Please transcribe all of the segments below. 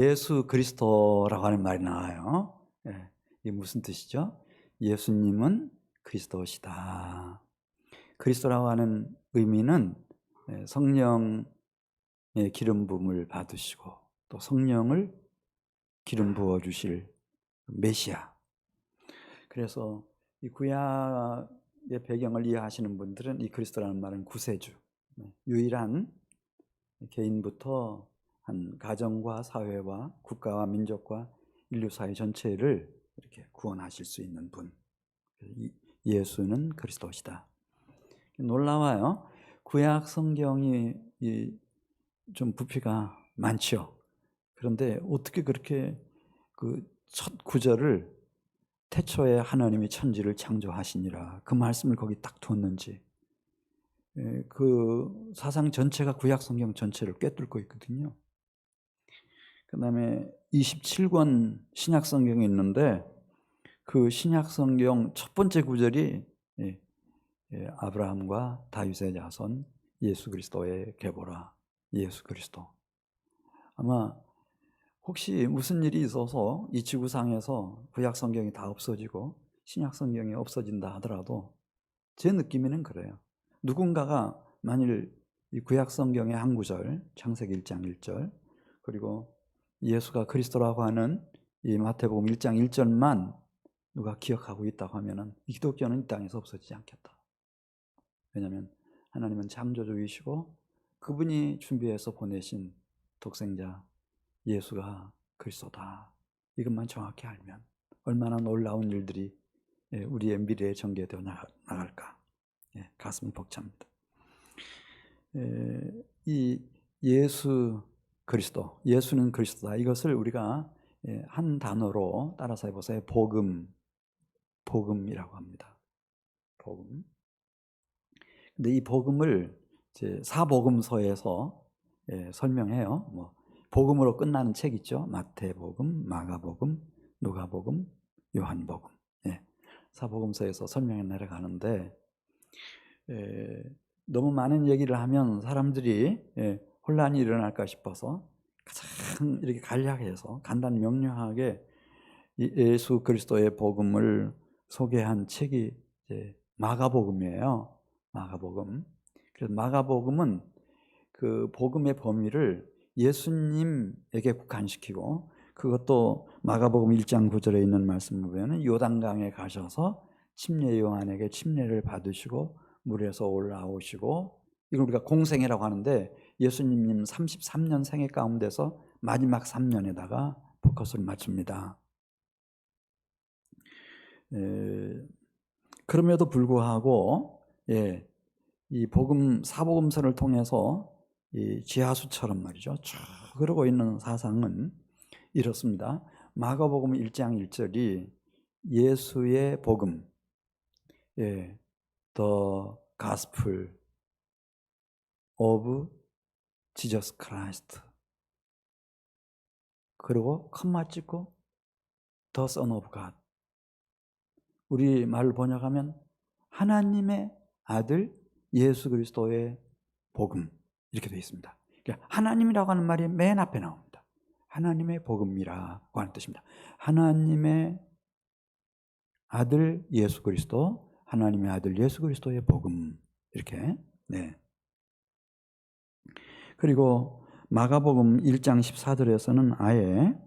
예수 그리스도라고 하는 말이 나와요. 이게 무슨 뜻이죠? 예수님은 그리스도시다. 그리스도라고 하는 의미는 성령의 기름 부음을 받으시고 또 성령을 기름 부어 주실 메시아. 그래서 이 구약의 배경을 이해하시는 분들은 이 그리스도라는 말은 구세주, 유일한 개인부터 한 가정과 사회와 국가와 민족과 인류 사회 전체를 이렇게 구원하실 수 있는 분, 예수는 그리스도시다. 놀라워요. 구약 성경이 좀 부피가 많죠. 그런데 어떻게 그렇게 그 첫 구절을 태초에 하나님이 천지를 창조하시니라 그 말씀을 거기 딱 두었는지, 그 사상 전체가 구약 성경 전체를 꿰뚫고 있거든요. 그 다음에 27권 신약 성경이 있는데 그 신약 성경 첫 번째 구절이 아브라함과 다윗의 자손 예수 그리스도의 계보라. 예수 그리스도. 아마 혹시 무슨 일이 있어서 이 지구상에서 구약 성경이 다 없어지고 신약 성경이 없어진다 하더라도 제 느낌에는 그래요. 누군가가 만일 이 구약 성경의 한 구절, 창세기 1장 1절, 그리고 예수가 그리스도라고 하는 이 마태복음 1장 1절만 누가 기억하고 있다고 하면은 이 기독교는 이 땅에서 없어지지 않겠다. 왜냐하면 하나님은 창조주이시고 그분이 준비해서 보내신 독생자 예수가 그리스도다. 이것만 정확히 알면 얼마나 놀라운 일들이 우리의 미래에 전개되어 나갈까. 가슴이 벅찹니다. 이 예수 그리스도, 예수는 그리스도다. 이것을 우리가 한 단어로 따라서 해보세요. 복음이라고 합니다. 복음. 근데 이 복음을 이제 사복음서에서 설명해요. 복음으로 끝나는 책 있죠. 마태복음, 마가복음, 누가복음, 요한복음. 사복음서에서 설명해 내려가는데 너무 많은 얘기를 하면 사람들이 혼란이 일어날까 싶어서 가장 이렇게 간략해서 간단 명료하게 예수 그리스도의 복음을 소개한 책이 마가복음이에요. 마가복음. 그래서 마가복음은 그 복음의 범위를 예수님에게 국한시키고, 그것도 마가복음 1장 9절에 있는 말씀을 보면 요단강에 가셔서 침례 요한에게 침례를 받으시고 물에서 올라오시고, 이걸 우리가 공생애라고 하는데 예수님 33년 생애 가운데서 마지막 3년에다가 포커스를 맞춥니다. 그럼에도 불구하고 이 복음 사복음서를 통해서 이 지하수처럼 말이죠, 쭉 흐르고 있는 사상은 이렇습니다. 마가복음 1장 1절이 예수의 복음, The Gospel of Jesus Christ, 그리고 컴마 찍고 The Son of God. 우리 말을 번역하면 하나님의 아들 예수 그리스도의 복음, 이렇게 되어 있습니다. 그러니까 하나님이라고 하는 말이 맨 앞에 나옵니다. 하나님의 복음이라고 하는 뜻입니다. 하나님의 아들 예수 그리스도, 하나님의 아들 예수 그리스도의 복음, 이렇게. 그리고 마가복음 1장 14절에서는 아예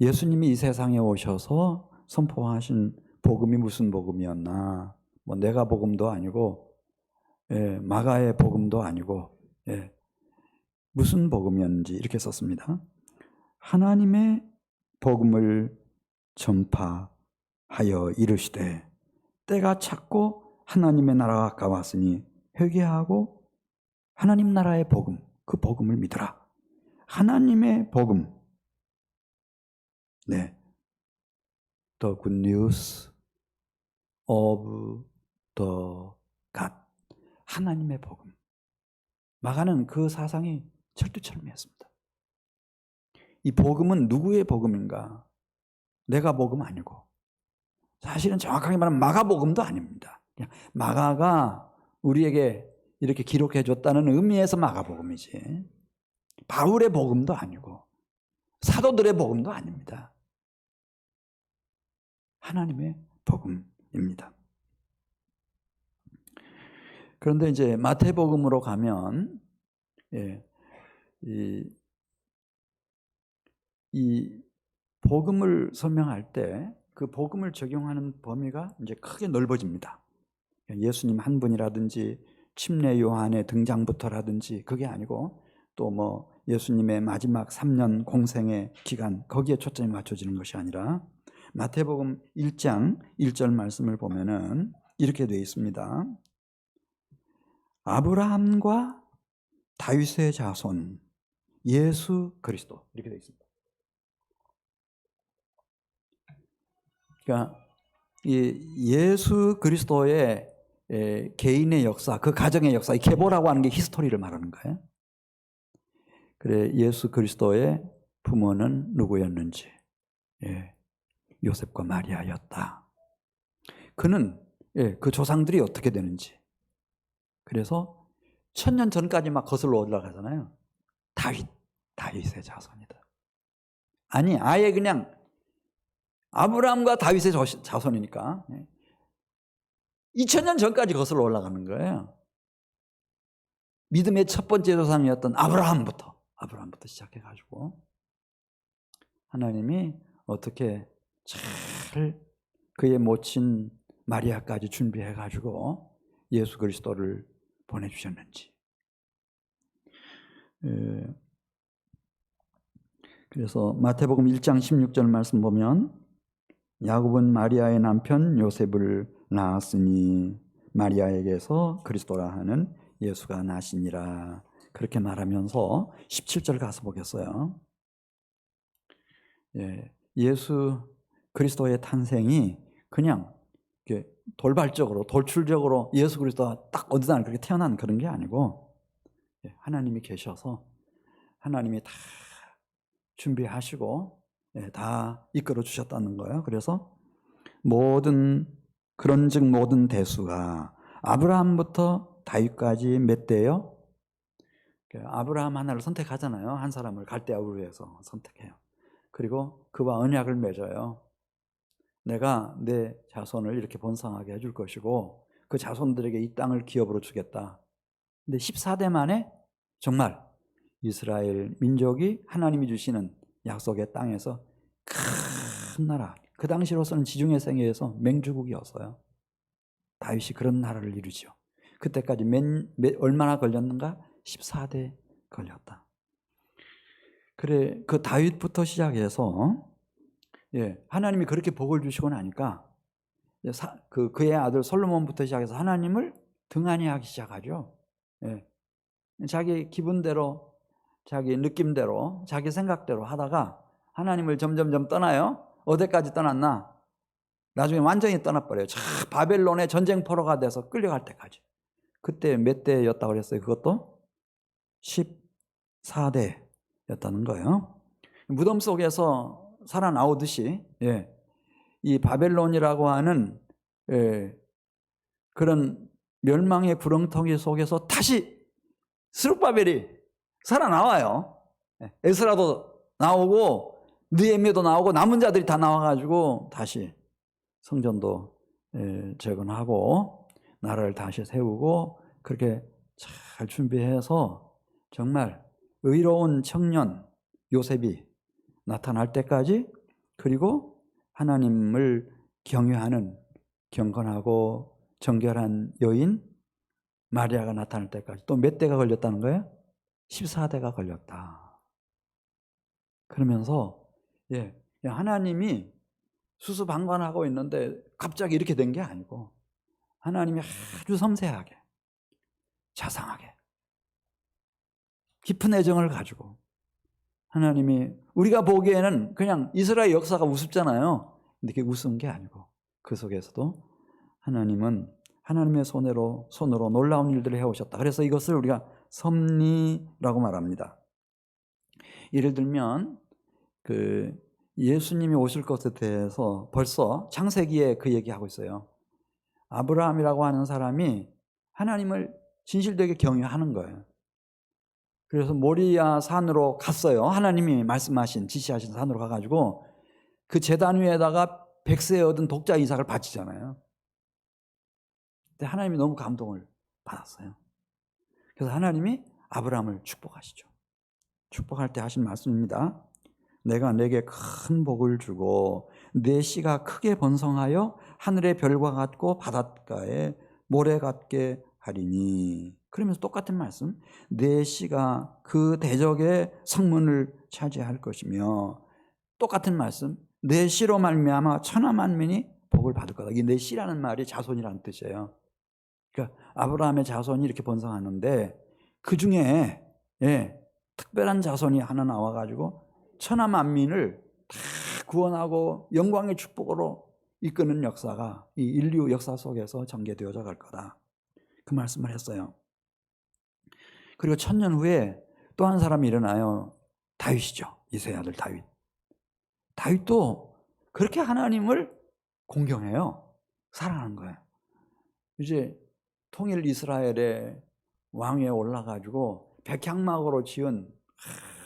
예수님이 이 세상에 오셔서 선포하신 복음이 무슨 복음이었나, 내가 복음도 아니고 마가의 복음도 아니고 무슨 복음이었는지 이렇게 썼습니다. 하나님의 복음을 전파하여 이르시되 때가 찼고 하나님의 나라가 가까웠으니 회개하고 하나님 나라의 복음, 그 복음을 믿으라. 하나님의 복음, The good news of the God, 하나님의 복음. 마가는 그 사상이 철두철미했습니다. 이 복음은 누구의 복음인가? 내가 복음 아니고, 사실은 정확하게 말하면 마가복음도 아닙니다. 그냥 마가가 우리에게 이렇게 기록해 줬다는 의미에서 마가복음이지, 바울의 복음도 아니고 사도들의 복음도 아닙니다. 하나님의 복음입니다. 그런데 이제 마태복음으로 가면 이 복음을 설명할 때 그 복음을 적용하는 범위가 이제 크게 넓어집니다. 예수님 한 분이라든지 침례 요한의 등장부터라든지 그게 아니고 또 뭐 예수님의 마지막 3년 공생의 기간 거기에 초점이 맞춰지는 것이 아니라 마태복음 1장 1절 말씀을 보면은 이렇게 되어 있습니다. 아브라함과 다윗의 자손 예수 그리스도 이렇게 되어 있습니다. 그러니까 이 예수 그리스도의 개인의 역사, 그 가정의 역사, 이 계보라고 하는 게 히스토리를 말하는 거예요. 그래 예수 그리스도의 부모는 누구였는지, 요셉과 마리아였다. 그는 그 조상들이 어떻게 되는지. 그래서 1000년 전까지 막 거슬러 올라가잖아요. 다윗의 자손이다. 아니 아예 그냥 아브라함과 다윗의 자손이니까 2000년 전까지 거슬러 올라가는 거예요. 믿음의 첫 번째 조상이었던 아브라함부터 시작해가지고 하나님이 어떻게 잘 그의 모친 마리아까지 준비해가지고 예수 그리스도를 보내주셨는지. 그래서 마태복음 1장 16절 말씀 보면 야곱은 마리아의 남편 요셉을 낳았으니 마리아에게서 그리스도라 하는 예수가 나시니라. 그렇게 말하면서 17절 가서 보겠어요. 예수 그리스도의 탄생이 그냥 돌발적으로 돌출적으로 예수 그리스도가 딱 어느 날 그렇게 태어난 그런 게 아니고 하나님이 계셔서 하나님이 다 준비하시고 다 이끌어 주셨다는 거예요. 그래서 그런즉 모든 대수가 아브라함부터 다윗까지 몇 대요? 아브라함 하나를 선택하잖아요. 한 사람을 갈대아 우르에서 선택해요. 그리고 그와 언약을 맺어요. 내가 내 자손을 이렇게 번성하게 해줄 것이고 그 자손들에게 이 땅을 기업으로 주겠다. 근데 14대 만에 정말 이스라엘 민족이 하나님이 주시는 약속의 땅에서 큰 나라, 그 당시로서는 지중해 생애에서 맹주국이었어요. 다윗이 그런 나라를 이루죠. 그때까지 얼마나 걸렸는가? 14대 걸렸다. 그래, 그 다윗부터 시작해서 하나님이 그렇게 복을 주시고 나니까 그의 아들 솔로몬부터 시작해서 하나님을 등한히 하기 시작하죠. 자기 기분대로, 자기 느낌대로, 자기 생각대로 하다가 하나님을 점점점 떠나요. 어디까지 떠났나? 나중에 완전히 떠나버려요. 바벨론의 전쟁포로가 돼서 끌려갈 때까지. 그때 몇 대였다고 그랬어요? 그것도 14대였다는 거예요. 무덤 속에서 살아나오듯이 이 바벨론이라고 하는 그런 멸망의 구렁텅이 속에서 다시 스룹바벨이 살아나와요. 에스라도 나오고 느헤미야도 나오고 남은 자들이 다 나와가지고 다시 성전도 재건하고 나라를 다시 세우고 그렇게 잘 준비해서 정말 의로운 청년 요셉이 나타날 때까지, 그리고 하나님을 경외하는 경건하고 정결한 여인 마리아가 나타날 때까지 또 몇 대가 걸렸다는 거예요? 14대가 걸렸다. 그러면서 하나님이 수수방관하고 있는데 갑자기 이렇게 된 게 아니고 하나님이 아주 섬세하게 자상하게 깊은 애정을 가지고 하나님이 우리가 보기에는 그냥 이스라엘 역사가 우습잖아요. 근데 그게 우스운 게 아니고 그 속에서도 하나님은 하나님의 손으로 놀라운 일들을 해오셨다. 그래서 이것을 우리가 섭리라고 말합니다. 예를 들면 예수님이 오실 것에 대해서 벌써 창세기에 그 얘기하고 있어요. 아브라함이라고 하는 사람이 하나님을 진실되게 경외하는 거예요. 그래서 모리아 산으로 갔어요. 하나님이 말씀하신 지시하신 산으로 가가지고 그 제단 위에다가 백세 얻은 독자 이삭을 바치잖아요. 근데 하나님이 너무 감동을 받았어요. 그래서 하나님이 아브라함을 축복하시죠. 축복할 때 하신 말씀입니다. 내가 내게 큰 복을 주고 내 씨가 크게 번성하여 하늘의 별과 같고 바닷가의 모래 같게 하리니. 그러면서 똑같은 말씀, 내 씨가 그 대적의 성문을 차지할 것이며, 똑같은 말씀, 내 씨로 말미암아 천하 만민이 복을 받을 거다. 이 내 씨라는 말이 자손이라는 뜻이에요. 그러니까 아브라함의 자손이 이렇게 번성하는데 그 중에 특별한 자손이 하나 나와가지고 천하 만민을 다 구원하고 영광의 축복으로 이끄는 역사가 이 인류 역사 속에서 전개되어져 갈 거다. 그 말씀을 했어요. 그리고 1000년 후에 또 한 사람이 일어나요. 다윗이죠. 이새의 아들 다윗. 다윗도 그렇게 하나님을 공경해요. 사랑하는 거예요. 이제 통일 이스라엘의 왕위에 올라가지고 백향막으로 지은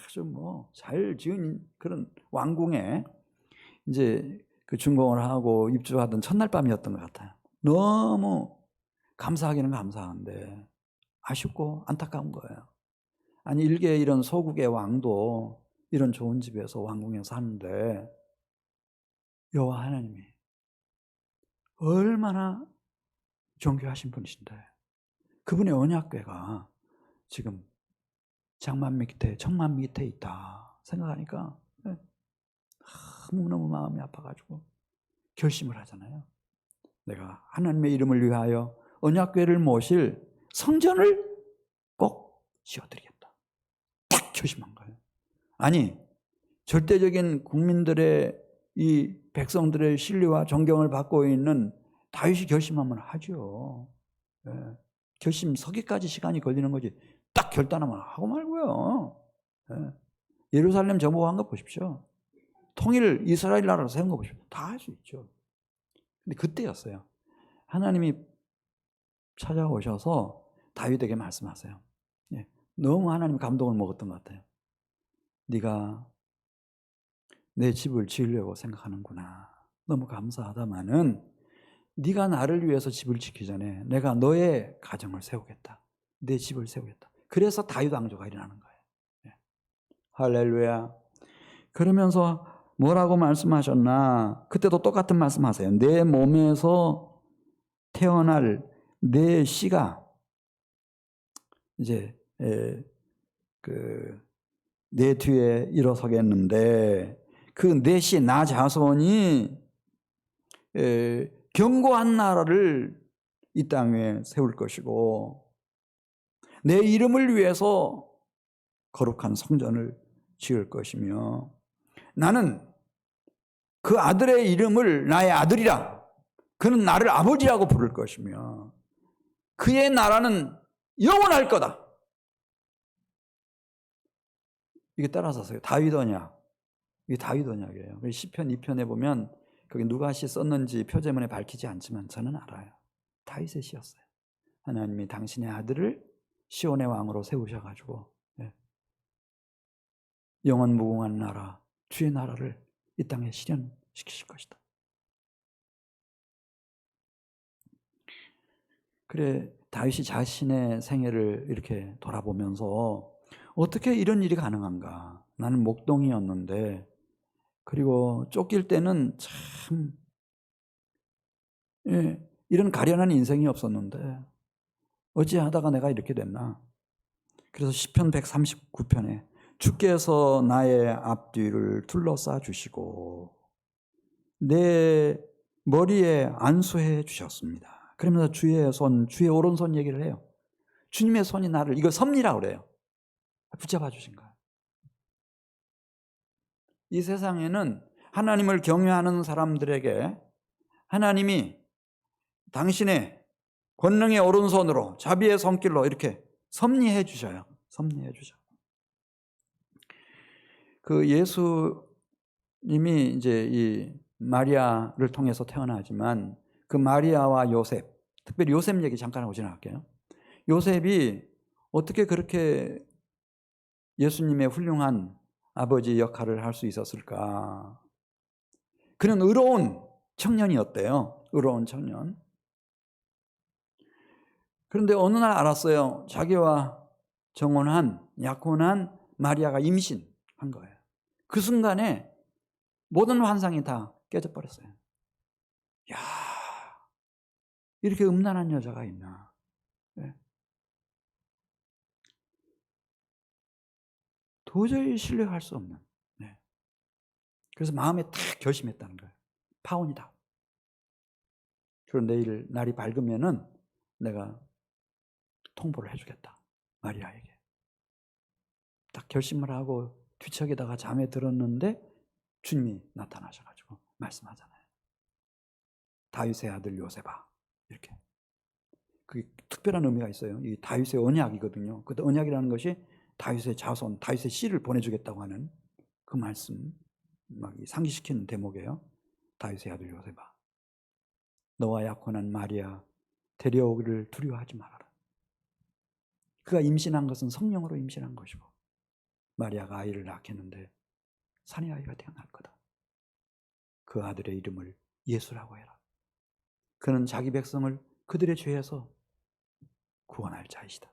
아주 잘 지은 그런 왕궁에 이제 그 준공을 하고 입주하던 첫날 밤이었던 것 같아요. 너무 감사하기는 감사한데 아쉽고 안타까운 거예요. 아니 일개 이런 소국의 왕도 이런 좋은 집에서 왕궁에 사는데 여호와 하나님이 얼마나 존귀하신 분이신데 그분의 언약궤가 지금 장만 밑에 청만 밑에 있다 생각하니까 너무너무 마음이 아파가지고 결심을 하잖아요. 내가 하나님의 이름을 위하여 언약궤를 모실 성전을 꼭 지어드리겠다. 딱 결심한 거예요. 아니 절대적인 국민들의 이 백성들의 신뢰와 존경을 받고 있는 다윗이 결심하면 하죠. 결심 서기까지 시간이 걸리는 거지 딱 결단하면 하고 말고요. 예루살렘 정복한 거 보십시오. 통일 이스라엘 나라를 세운 거 보십시오. 다 할 수 있죠. 근데 그때였어요. 하나님이 찾아오셔서 다윗에게 말씀하세요. 너무 하나님 감동을 먹었던 것 같아요. 네가 내 집을 지으려고 생각하는구나. 너무 감사하다마는 네가 나를 위해서 집을 짓기 전에 내가 너의 가정을 세우겠다. 내 집을 세우겠다. 그래서 다윗 왕조가 일어나는 거예요. 할렐루야. 그러면서 뭐라고 말씀하셨나? 그때도 똑같은 말씀하세요. 내 몸에서 태어날 내 씨가 이제 내 뒤에 일어서겠는데 그 내 씨 나 자손이 견고한 나라를 이 땅에 세울 것이고 내 이름을 위해서 거룩한 성전을 지을 것이며 나는 그 아들의 이름을 나의 아들이라 그는 나를 아버지라고 부를 것이며 그의 나라는 영원할 거다. 이게 따라서요. 다윗 언약. 이게 다윗 언약이에요. 시편 2편에 보면 거기 누가 시 썼는지 표제문에 밝히지 않지만 저는 알아요. 다윗의 시였어요. 하나님이 당신의 아들을 시온의 왕으로 세우셔가지고 영원 무궁한 나라, 주의 나라를 이 땅에 실현시키실 것이다. 그래 다윗이 자신의 생애를 이렇게 돌아보면서 어떻게 이런 일이 가능한가? 나는 목동이었는데 그리고 쫓길 때는 참 이런 가련한 인생이 없었는데 어찌하다가 내가 이렇게 됐나? 그래서 시편 139편에 주께서 나의 앞뒤를 둘러싸 주시고 내 머리에 안수해 주셨습니다. 그러면서 주의 손, 주의 오른손 얘기를 해요. 주님의 손이 나를, 이거 섭리라고 그래요. 붙잡아 주신 거예요. 이 세상에는 하나님을 경외하는 사람들에게 하나님이 당신의 권능의 오른손으로 자비의 손길로 이렇게 섭리해 주셔요. 섭리해 주셔. 그 예수님이 이제 이 마리아를 통해서 태어나지만 그 마리아와 요셉, 특별히 요셉 얘기 잠깐 하고 지나갈게요. 요셉이 어떻게 그렇게 예수님의 훌륭한 아버지 역할을 할 수 있었을까? 그는 의로운 청년이었대요. 의로운 청년. 그런데 어느 날 알았어요. 자기와 정혼한 약혼한 마리아가 임신한 거예요. 그 순간에 모든 환상이 다 깨져버렸어요. 야, 이렇게 음란한 여자가 있나? 네. 도저히 신뢰할 수 없는. 네. 그래서 마음에 딱 결심했다는 거예요. 파혼이다. 그럼 내일 날이 밝으면은 내가 통보를 해주겠다. 마리아에게. 딱 결심을 하고 뒤척에다가 잠에 들었는데 주님이 나타나셔가지고 말씀하잖아요. 다윗의 아들 요셉아. 이렇게. 그게 특별한 의미가 있어요. 이 다윗의 언약이거든요. 그 언약이라는 것이 다윗의 자손, 다윗의 씨를 보내주겠다고 하는 그 말씀 막 상기시키는 대목이에요. 다윗의 아들 요셉아, 너와 약혼한 마리아 데려오기를 두려워하지 말아라. 그가 임신한 것은 성령으로 임신한 것이고 마리아가 아이를 낳겠는데 산의 아이가 태어날 거다. 그 아들의 이름을 예수라고 해라. 그는 자기 백성을 그들의 죄에서 구원할 자이시다.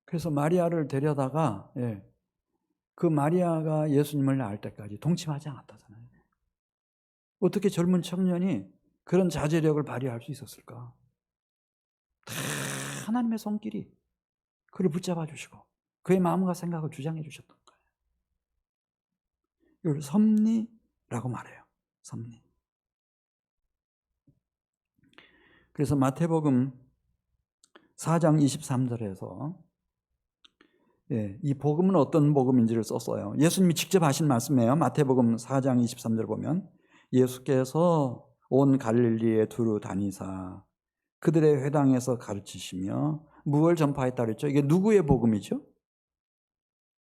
그래서 마리아를 데려다가 그 마리아가 예수님을 낳을 때까지 동침하지 않았다잖아요. 어떻게 젊은 청년이 그런 자제력을 발휘할 수 있었을까? 다 하나님의 손길이 그를 붙잡아 주시고 그의 마음과 생각을 주장해 주셨던 거예요. 이걸 섭리라고 말해요. 섭리. 그래서 마태복음 4장 23절에서 이 복음은 어떤 복음인지를 썼어요. 예수님이 직접 하신 말씀이에요. 마태복음 4장 23절 보면 예수께서 온 갈릴리에 두루 다니사 그들의 회당에서 가르치시며 무엇을 전파했다 그랬죠? 이게 누구의 복음이죠?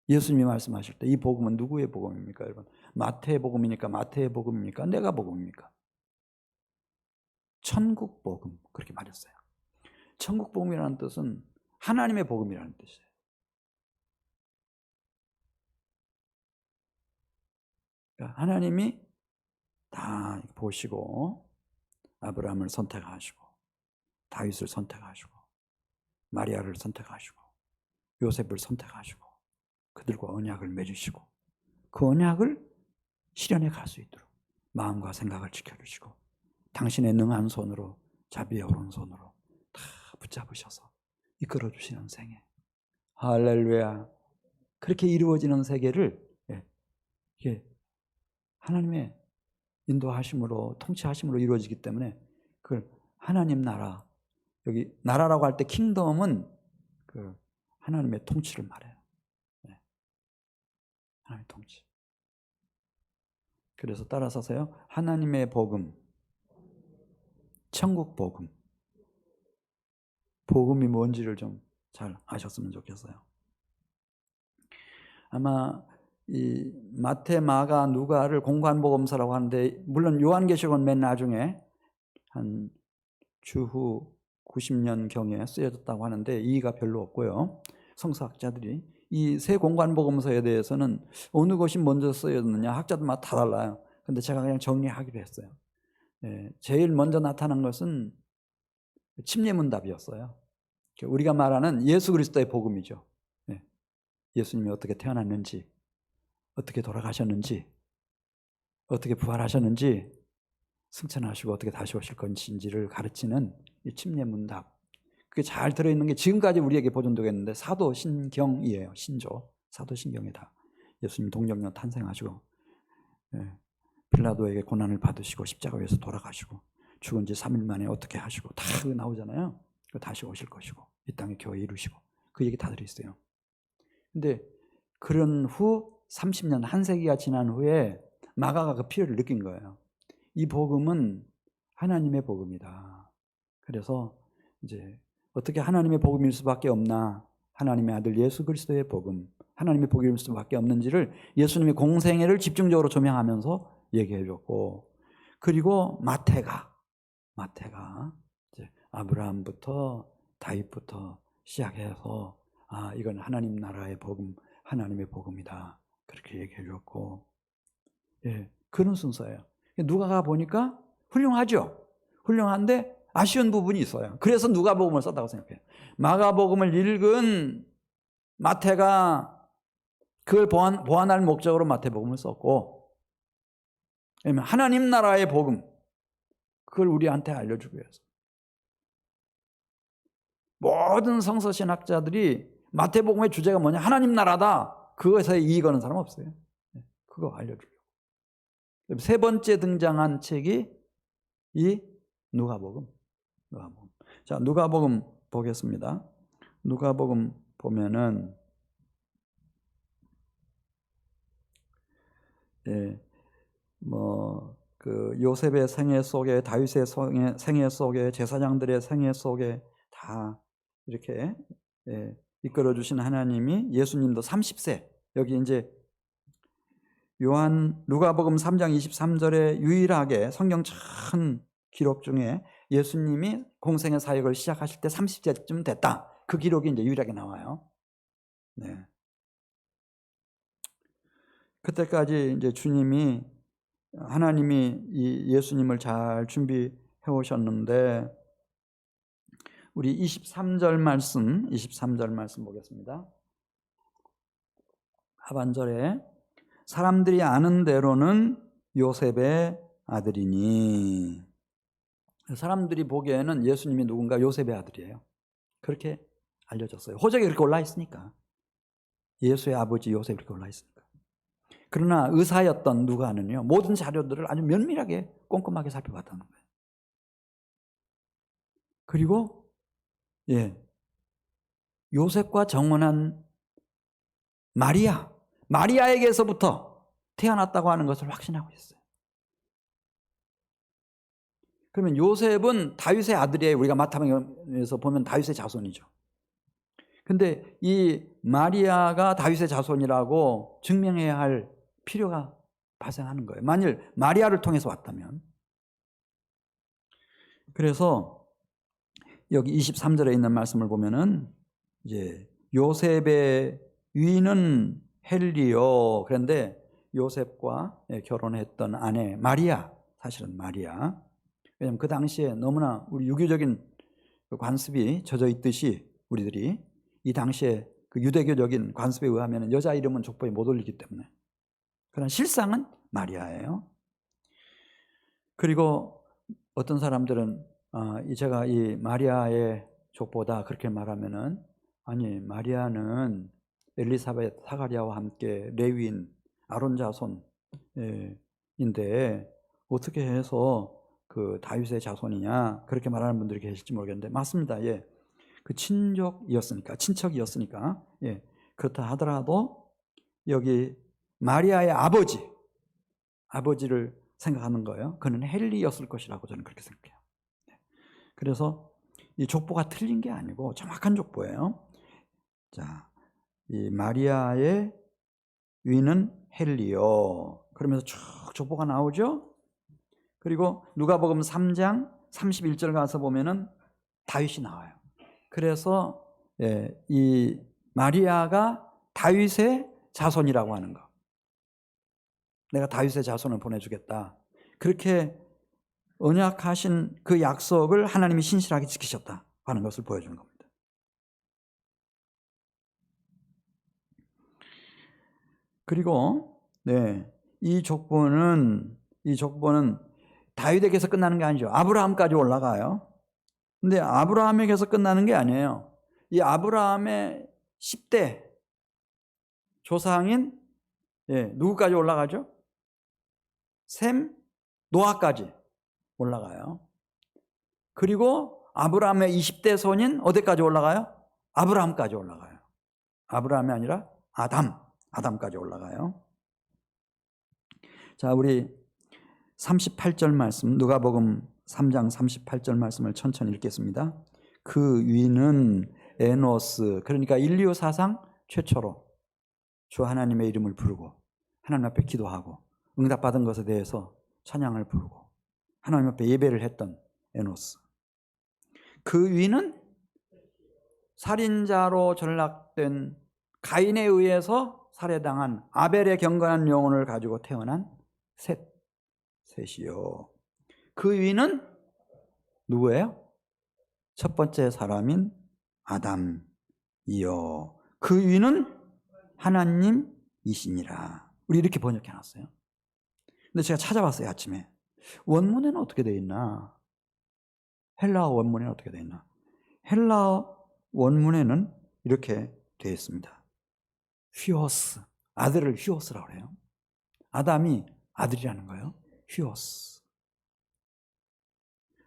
예수님이 말씀하실 때 이 복음은 누구의 복음입니까, 여러분? 마태의 복음이니까 마태의 복음입니까? 내가 복음입니까? 천국 복음 그렇게 말했어요. 천국 복음이라는 뜻은 하나님의 복음이라는 뜻이에요. 그러니까 하나님이 다 보시고 아브라함을 선택하시고 다윗을 선택하시고 마리아를 선택하시고 요셉을 선택하시고 그들과 언약을 맺으시고 그 언약을 실현해 갈 수 있도록 마음과 생각을 지켜주시고 당신의 능한 손으로 자비의 오른손으로 다 붙잡으셔서 이끌어주시는 생애. 할렐루야. 그렇게 이루어지는 세계를 이게 하나님의 인도하심으로 통치하심으로 이루어지기 때문에 그걸 하나님 나라, 여기 나라라고 할 때 킹덤은 그 하나님의 통치를 말해요. 하나님의 통치. 그래서 따라서세요. 하나님의 복음, 천국 복음. 복음이 뭔지를 좀 잘 아셨으면 좋겠어요. 아마 이 마태, 마가, 누가를 공관복음서라고 하는데 물론 요한계시록은 맨 나중에 한 주후 90년경에 쓰여졌다고 하는데 이의가 별로 없고요. 성서학자들이 이 세 공관복음서에 대해서는 어느 것이 먼저 쓰여졌느냐 학자들마다 다 달라요. 근데 제가 그냥 정리하기로 했어요. 제일 먼저 나타난 것은 침례문답이었어요. 우리가 말하는 예수 그리스도의 복음이죠. 예수님이 어떻게 태어났는지, 어떻게 돌아가셨는지, 어떻게 부활하셨는지, 승천하시고 어떻게 다시 오실 건지를 가르치는 이 침례문답. 그게 잘 들어있는 게 지금까지 우리에게 보존되고 있는데 사도신경이에요. 신조. 사도신경이다. 예수님 동정녀 탄생하시고 빌라도에게 고난을 받으시고 십자가 위에서 돌아가시고 죽은 지 3일 만에 어떻게 하시고 다 나오잖아요. 다시 오실 것이고 이 땅에 교회 이루시고 그 얘기 다 들어있어요. 근데 그런 후 30년 한 세기가 지난 후에 마가가 그 필요를 느낀 거예요. 이 복음은 하나님의 복음이다. 그래서 이제 어떻게 하나님의 복음일 수밖에 없나? 하나님의 아들 예수 그리스도의 복음, 하나님의 복음일 수밖에 없는지를 예수님의 공생애를 집중적으로 조명하면서 얘기해 줬고, 그리고 마태가 이제 아브라함부터 다윗부터 시작해서 이건 하나님 나라의 복음, 하나님의 복음이다. 그렇게 얘기해 줬고, 예, 그런 순서예요. 누가가 보니까 훌륭하죠. 훌륭한데 아쉬운 부분이 있어요. 그래서 누가복음을 썼다고 생각해요. 마가복음을 읽은 마태가 그걸 보완할 목적으로 마태복음을 썼고, 왜냐면 하나님 나라의 복음, 그걸 우리한테 알려주기 위해서. 모든 성서 신학자들이 마태복음의 주제가 뭐냐? 하나님 나라다. 그것에 이의 거는 사람 없어요. 그거 알려주려고. 세 번째 등장한 책이 이 누가복음. 자, 누가복음 보겠습니다. 누가복음 보면은, 예, 그 요셉의 생애 속에, 다윗의 생애 속에, 제사장들의 생애 속에 다 이렇게, 예, 이끌어 주신 하나님이, 예수님도 30세, 여기 이제 누가복음 3장 23절에 유일하게 성경 전 기록 중에 예수님이 공생의 사역을 시작하실 때 30세쯤 됐다. 그 기록이 이제 유일하게 나와요. 네. 그때까지 이제 하나님이 이 예수님을 잘 준비해 오셨는데, 우리 23절 말씀 보겠습니다. 하반절에 사람들이 아는 대로는 요셉의 아들이니, 사람들이 보기에는 예수님이 누군가 요셉의 아들이에요. 그렇게 알려졌어요. 호적에 그렇게 올라 있으니까. 예수의 아버지 요셉이 이렇게 올라 있으니까. 그러나 의사였던 누가는요, 모든 자료들을 아주 면밀하게 꼼꼼하게 살펴봤다는 거예요. 그리고 요셉과 정혼한 마리아에게서부터 태어났다고 하는 것을 확신하고 있어요. 그러면 요셉은 다윗의 아들이에요. 우리가 마태복음에서 보면 다윗의 자손이죠. 근데 이 마리아가 다윗의 자손이라고 증명해야 할 필요가 발생하는 거예요. 만일 마리아를 통해서 왔다면. 그래서 여기 23절에 있는 말씀을 보면은, 이제 요셉의 위는 헬리요. 그런데 요셉과 결혼했던 아내 마리아, 사실은 마리아. 왜냐하면 그 당시에 너무나 우리 유교적인 관습이 젖어 있듯이, 우리들이 이 당시에 그 유대교적인 관습에 의하면 여자 이름은 족보에 못 올리기 때문에, 그러나 실상은 마리아예요. 그리고 어떤 사람들은 제가 이 마리아의 족보다 그렇게 말하면은, 아니, 마리아는 엘리사벳, 사가랴와 함께 레위인 아론 자손인데 어떻게 해서 그 다윗의 자손이냐, 그렇게 말하는 분들이 계실지 모르겠는데, 맞습니다. 예, 그 친척이었으니까, 예, 그렇다 하더라도 여기 마리아의 아버지를 생각하는 거예요. 그는 헬리였을 것이라고 저는 그렇게 생각해요. 그래서 이 족보가 틀린 게 아니고 정확한 족보예요. 자, 이 마리아의 위는 헬리요. 그러면서 쭉 족보가 나오죠. 그리고 누가복음 3장 31절 가서 보면은 다윗이 나와요. 그래서 이 마리아가 다윗의 자손이라고 하는 거. 내가 다윗의 자손을 보내주겠다. 그렇게 언약하신 그 약속을 하나님이 신실하게 지키셨다 하는 것을 보여주는 겁니다. 그리고 이 족보는 다윗에게서 끝나는 게 아니죠. 아브라함까지 올라가요. 근데 아브라함에게서 끝나는 게 아니에요. 이 아브라함의 10대 조상인 누구까지 올라가죠? 셈, 노아까지 올라가요. 그리고 아브라함의 20대 손인 어디까지 올라가요? 아브라함까지 올라가요. 아브라함이 아니라 아담까지 올라가요. 자, 우리 38절 말씀, 누가복음 3장 38절 말씀을 천천히 읽겠습니다. 그 위는 에노스, 그러니까 인류 사상 최초로 주 하나님의 이름을 부르고 하나님 앞에 기도하고 응답받은 것에 대해서 찬양을 부르고 하나님 앞에 예배를 했던 에노스. 그 위는 살인자로 전락된 가인에 의해서 살해당한 아벨의 경건한 영혼을 가지고 태어난 셋이요. 그 위는 누구예요? 첫 번째 사람인 아담이요. 그 위는 하나님이시니라. 우리 이렇게 번역해 놨어요. 근데 제가 찾아봤어요, 아침에. 원문에는 어떻게 되어 있나? 헬라어 원문에는 어떻게 되어 있나? 헬라어 원문에는 이렇게 되어 있습니다. 휘오스, 아들을 휘오스라고 그래요. 아담이 아들이라는 거예요. 휘오스.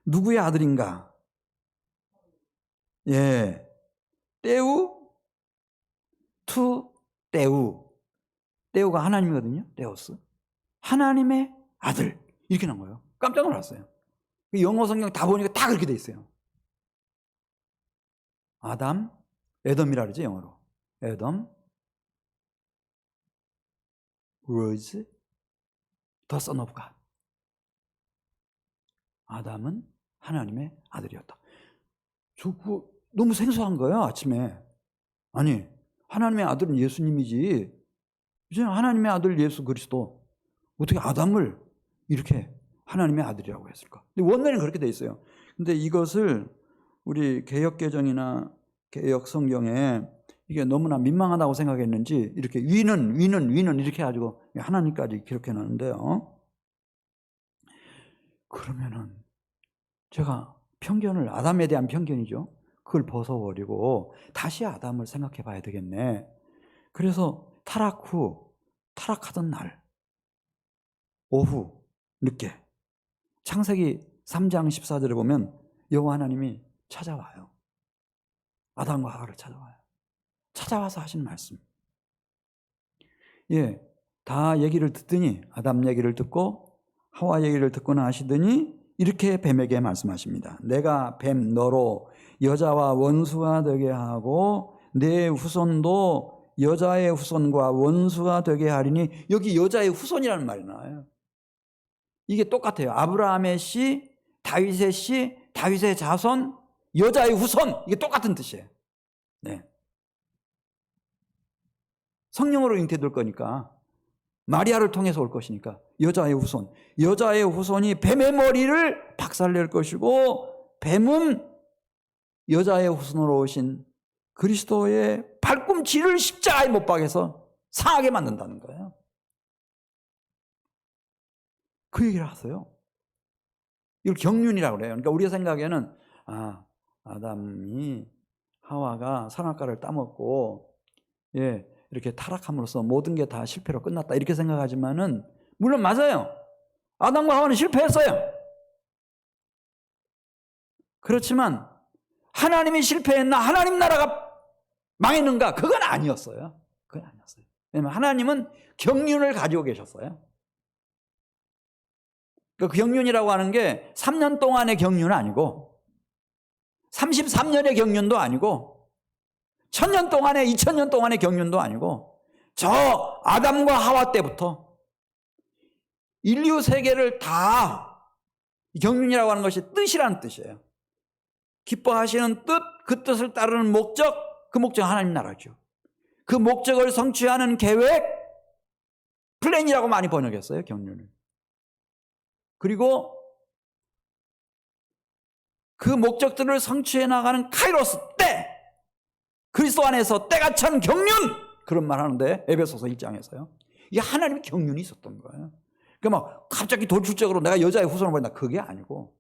누구의 아들인가? 예, 떼우 투 떼우. 떼우가 하나님이거든요. 떼오스. 하나님의 아들. 이렇게 나온 거예요. 깜짝 놀랐어요. 영어 성경 다 보니까 다 그렇게 돼 있어요. 아담, 에덤이라 그러죠, 영어로. 에덤 was the son of God. 아담은 하나님의 아들이었다. 너무 생소한 거예요, 아침에. 아니, 하나님의 아들은 예수님이지. 이제 하나님의 아들 예수 그리스도. 어떻게 아담을 이렇게 하나님의 아들이라고 했을까? 근데 원문에는 그렇게 돼 있어요. 근데 이것을 우리 개역개정이나 개역성경에 이게 너무나 민망하다고 생각했는지 이렇게 위는 이렇게 해가지고 하나님까지 기록해 놨는데요. 그러면은 제가 편견을, 아담에 대한 편견이죠. 그걸 벗어버리고 다시 아담을 생각해 봐야 되겠네. 그래서 타락하던 날 오후 늦게 창세기 3장 14절에 보면 여호와 하나님이 찾아와요. 아담과 하와를 찾아와요. 찾아와서 하신 말씀. 예, 다 얘기를 듣더니 아담 얘기를 듣고 하와 얘기를 듣고나 하시더니 이렇게 뱀에게 말씀하십니다. 내가 뱀 너로 여자와 원수가 되게 하고 내 후손도 여자의 후손과 원수가 되게 하리니, 여기 여자의 후손이라는 말이 나와요. 이게 똑같아요. 아브라함의 씨, 다윗의 씨, 다윗의 자손, 여자의 후손, 이게 똑같은 뜻이에요. 네. 성령으로 잉태될 거니까, 마리아를 통해서 올 것이니까 여자의 후손, 여자의 후손이 뱀의 머리를 박살낼 것이고, 뱀은 여자의 후손으로 오신 그리스도의 발꿈치를 십자가에 못 박아서 상하게 만든다는 거예요. 그 얘기를 하세요. 이걸 경륜이라고 그래요. 그러니까 우리가 생각에는 아담이 하와가 선악과를 따먹고 이렇게 타락함으로써 모든 게 다 실패로 끝났다 이렇게 생각하지만은, 물론 맞아요. 아담과 하와는 실패했어요. 그렇지만 하나님이 실패했나, 하나님 나라가 망했는가, 그건 아니었어요. 그건 아니었어요. 왜냐하면 하나님은 경륜을 가지고 계셨어요. 그 경륜이라고 하는 게 3년 동안의 경륜은 아니고 33년의 경륜도 아니고 1000년 동안의 2000년 동안의 경륜도 아니고, 저 아담과 하와 때부터 인류 세계를 다, 경륜이라고 하는 것이 뜻이라는 뜻이에요. 기뻐하시는 뜻, 그 뜻을 따르는 목적, 그 목적 하나님 나라죠. 그 목적을 성취하는 계획, 플랜이라고 많이 번역했어요, 경륜을. 그리고 그 목적들을 성취해 나가는 카이로스, 때, 그리스도 안에서 때가 찬 경륜, 그런 말 하는데 에베소서 1장에서요. 이게 하나님의 경륜이 있었던 거예요. 그러니까 막 갑자기 돌출적으로 내가 여자의 후손을 보낸다, 그게 아니고,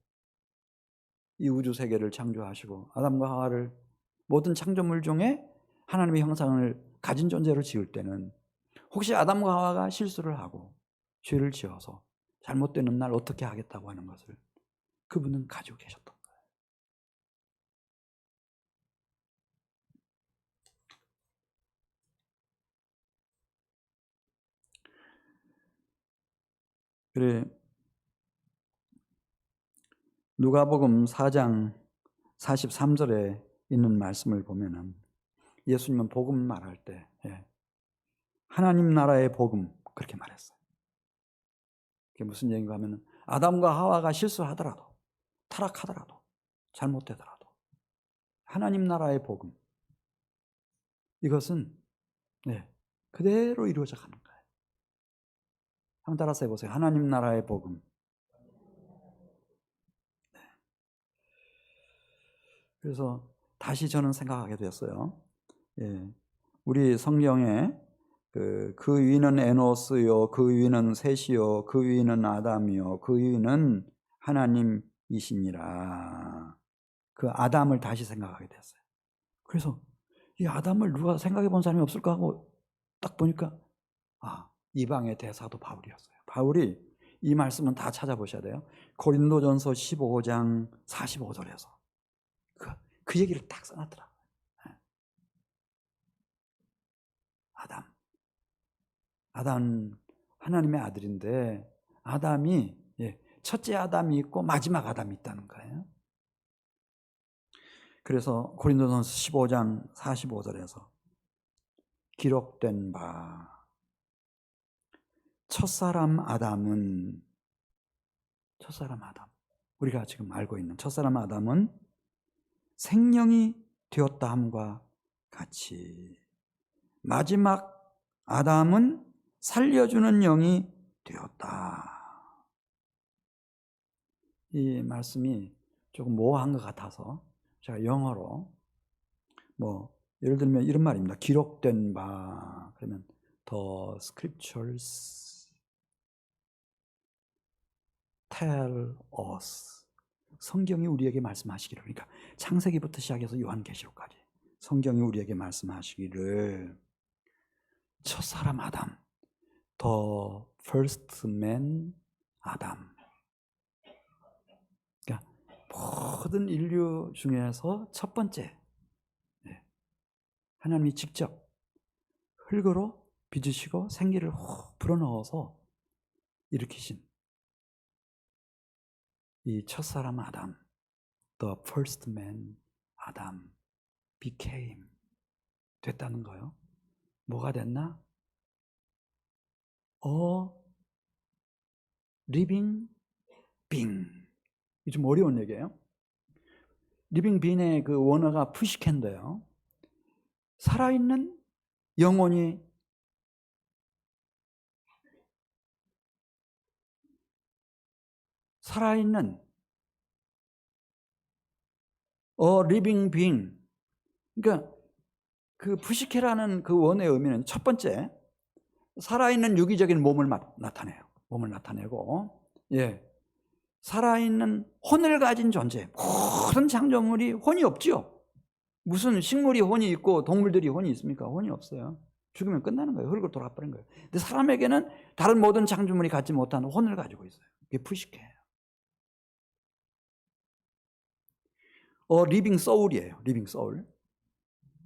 이 우주 세계를 창조하시고 아담과 하와를 모든 창조물 중에 하나님의 형상을 가진 존재로 지을 때는, 혹시 아담과 하와가 실수를 하고 죄를 지어서 잘못되는 날 어떻게 하겠다고 하는 것을 그분은 가지고 계셨던 거예요. 그래, 누가복음 4장 43절에 있는 말씀을 보면은 예수님은 복음 말할 때 하나님 나라의 복음 그렇게 말했어요. 그게 무슨 얘기인가 하면, 아담과 하와가 실수하더라도, 타락하더라도, 잘못되더라도 하나님 나라의 복음, 이것은 그대로 이루어져 가는 거예요. 한번 따라서 해보세요. 하나님 나라의 복음. 그래서 다시 저는 생각하게 됐어요. 우리 성경에 그 위는 에노스요, 그 위는 셋이요, 그 위는 아담이요, 그 위는 하나님이시니라. 그 아담을 다시 생각하게 됐어요. 그래서 이 아담을 누가 생각해 본 사람이 없을까 하고 딱 보니까 이방의 대사도 바울이었어요. 바울이 이 말씀은 다 찾아보셔야 돼요. 고린도전서 15장 45절에서 그 얘기를 딱 써놨더라고요. 아담 하나님의 아들인데 아담이 첫째 아담이 있고 마지막 아담이 있다는 거예요. 그래서 고린도전서 15장 45절에서 기록된 바 첫사람 아담 우리가 지금 알고 있는 첫사람 아담은 생명이 되었다 함과 같이 마지막 아담은 살려주는 영이 되었다. 이 말씀이 조금 모호한 것 같아서 제가 영어로 예를 들면 이런 말입니다. 기록된 바 그러면 The scriptures tell us. 성경이 우리에게 말씀하시기를, 그러니까 창세기부터 시작해서 요한계시록까지 성경이 우리에게 말씀하시기를 첫사람 아담, the first man 아담, 그러니까 모든 인류 중에서 첫 번째 하나님이 직접 흙으로 빚으시고 생기를 훅 불어넣어서 일으키신 이 첫사람 아담, the first man 아담 became 됐다는 거예요. 뭐가 됐나? A living being. 이 좀 어려운 얘기예요. living being의 그 원어가 푸시캔인데요. 살아있는 영혼이 살아있는 a living being. 그러니까 그 푸시케라는 그 원어의 의미는 첫 번째 살아있는 유기적인 몸을 나타내요. 몸을 나타내고 살아있는 혼을 가진 존재. 모든 창조물이 혼이 없죠. 무슨 식물이 혼이 있고 동물들이 혼이 있습니까? 혼이 없어요. 죽으면 끝나는 거예요. 흙으로 돌아버린 거예요. 근데 사람에게는 다른 모든 창조물이 갖지 못한 혼을 가지고 있어요. 그게 푸시케예요. 리빙 소울이에요. 리빙 소울.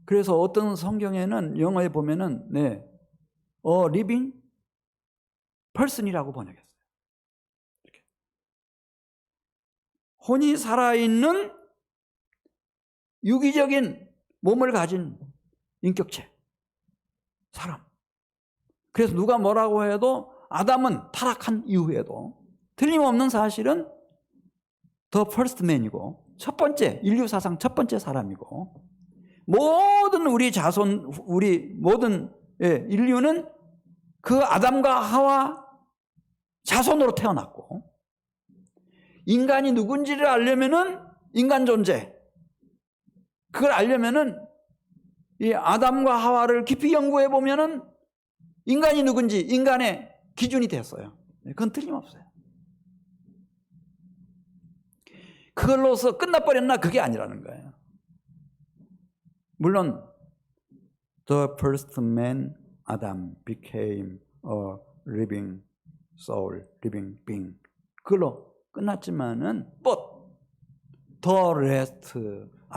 그래서 어떤 성경에는 영어에 보면은 리빙 퍼슨이라고 번역했어요. 이렇게. 혼이 살아있는 유기적인 몸을 가진 인격체, 사람. 그래서 누가 뭐라고 해도 아담은 타락한 이후에도 틀림없는 사실은 the first man이고 첫 번째, 인류 사상 첫 번째 사람이고 모든 우리 자손, 우리 모든 인류는 그 아담과 하와 자손으로 태어났고 인간이 누군지를 알려면은 인간 존재, 그걸 알려면은 이 아담과 하와를 깊이 연구해 보면은 인간이 누군지 인간의 기준이 됐어요. 그건 틀림없어요. 그걸로서 끝나버렸나? 그게 아니라는 거예요. 물론 the first man Adam became a living soul, living being 그걸로 끝났지만은 but the rest